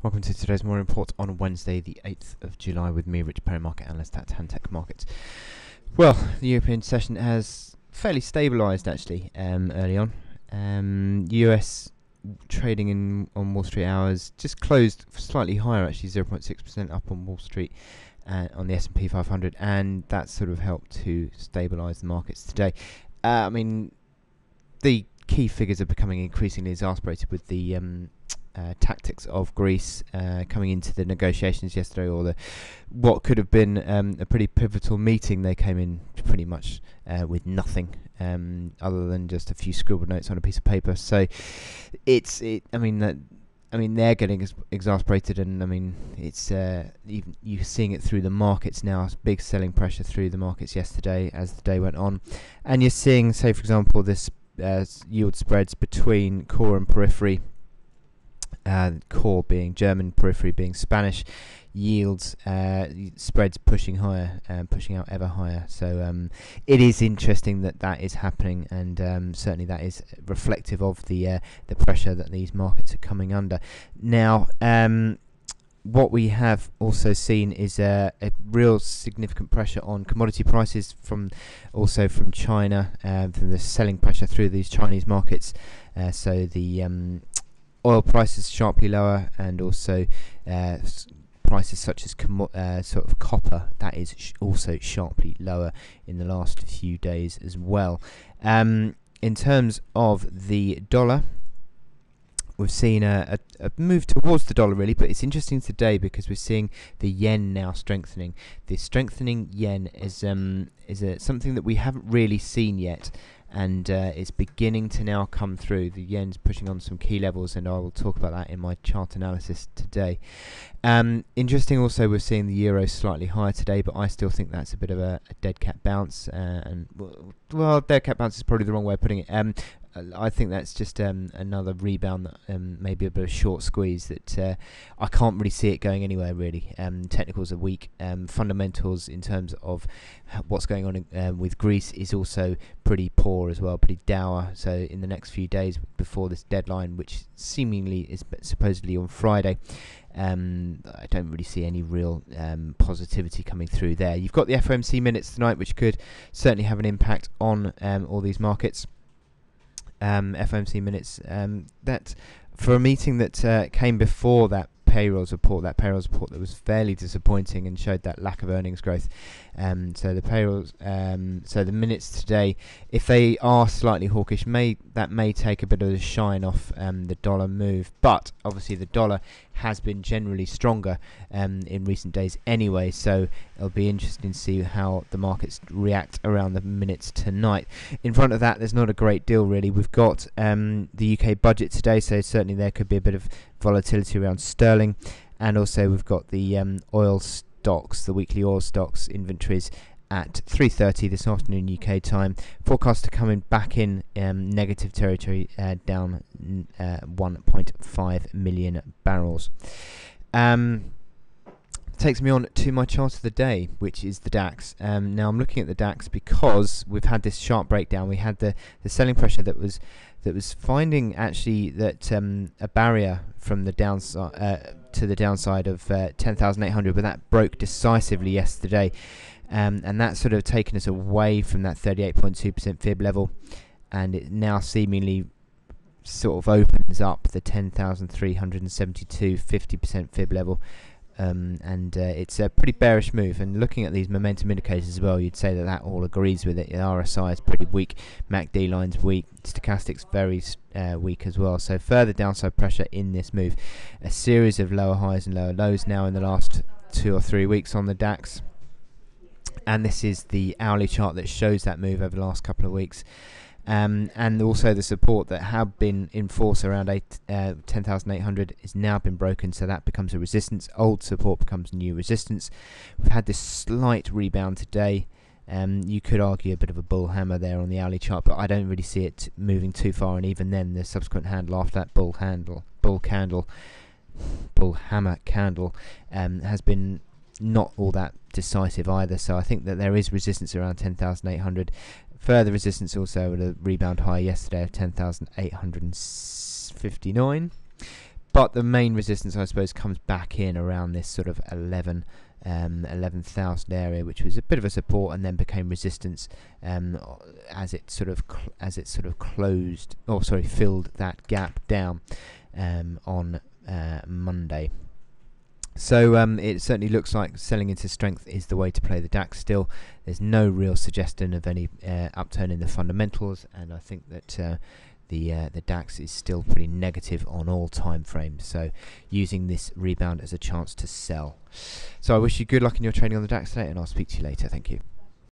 Welcome to today's morning report on Wednesday, the 8th of July, with me, Rich Perry, market analyst at Tech Markets. Well, the European session has fairly stabilised actually early on. US trading on Wall Street hours just closed slightly higher, actually 0.6% up on Wall Street on the S&P 500, and that sort of helped to stabilise the markets today. The key figures are becoming increasingly exasperated with the tactics of Greece coming into the negotiations yesterday, or what could have been a pretty pivotal meeting. They came in pretty much with nothing other than just a few scribbled notes on a piece of paper. So they're getting exasperated, and it's even you're seeing it through the markets now. Big selling pressure through the markets yesterday as the day went on, and you're seeing, say for example, this yield spreads between core and periphery. Core being German, periphery being Spanish, yields spreads pushing higher, pushing out ever higher. So it is interesting that is happening, and certainly that is reflective of the pressure that these markets are coming under. Now, what we have also seen is a real significant pressure on commodity prices from China, from the selling pressure through these Chinese markets. So the oil prices sharply lower, and also prices such as sort of copper, that is also sharply lower in the last few days as well. In terms of the dollar, we've seen a move towards the dollar really, but it's interesting today because we're seeing the yen now strengthening. The strengthening yen is something that we haven't really seen yet, and it's beginning to now come through. The yen's pushing on some key levels, and I will talk about that in my chart analysis today. Interesting also, we're seeing the euro slightly higher today, but I still think that's a bit of a dead cat bounce, dead cat bounce is probably the wrong way of putting it. I think that's just another rebound, maybe a bit of a short squeeze that I can't really see it going anywhere really. Technicals are weak. Fundamentals in terms of what's going on with Greece is also pretty poor as well, pretty dour. So in the next few days before this deadline, which seemingly is supposedly on Friday, I don't really see any real positivity coming through there. You've got the FOMC minutes tonight, which could certainly have an impact on all these markets. FOMC minutes, that for a meeting that came before that payrolls report that was fairly disappointing and showed that lack of earnings growth. So the payrolls, so the minutes today, if they are slightly hawkish, may take a bit of the shine off the dollar move. But obviously the dollar has been generally stronger in recent days anyway, so it'll be interesting to see how the markets react around the minutes tonight. In front of that, there's not a great deal really. We've got the UK budget today, so certainly there could be a bit of volatility around sterling, and also we've got the oil stocks, the weekly oil stocks inventories at 3:30 this afternoon UK time. Forecast to come in back in negative territory, down 1.5 million barrels. Takes me on to my chart of the day, which is the DAX. Now I'm looking at the DAX because we've had this sharp breakdown. We had the selling pressure that was finding actually that a barrier from the downside to the downside of 10,800, but that broke decisively yesterday, and that's sort of taken us away from that 38.2% fib level, and it now seemingly sort of opens up the 10,372 50% fib level. And it's a pretty bearish move, and looking at these momentum indicators as well, you'd say that all agrees with it. The RSI is pretty weak, MACD line's weak, stochastics very weak as well, so further downside pressure in this move. A series of lower highs and lower lows now in the last 2 or 3 weeks on the DAX, and this is the hourly chart that shows that move over the last couple of weeks. And also the support that had been in force around 10,800 has now been broken, so that becomes a resistance. Old support becomes new resistance. We've had this slight rebound today. You could argue a bit of a bull hammer there on the hourly chart, but I don't really see it moving too far, and even then the subsequent handle after that bull hammer candle has been not all that decisive either. So I think that there is resistance around 10,800. Further resistance also at a rebound high yesterday of 10,859. but the main resistance, I suppose, comes back in around this sort of 11,000 area, which was a bit of a support and then became resistance as it sort of filled that gap down on Monday. So it certainly looks like selling into strength is the way to play the DAX still. There's no real suggestion of any upturn in the fundamentals, and I think that the DAX is still pretty negative on all time frames, so using this rebound as a chance to sell. So I wish you good luck in your trading on the DAX today, and I'll speak to you later. Thank you.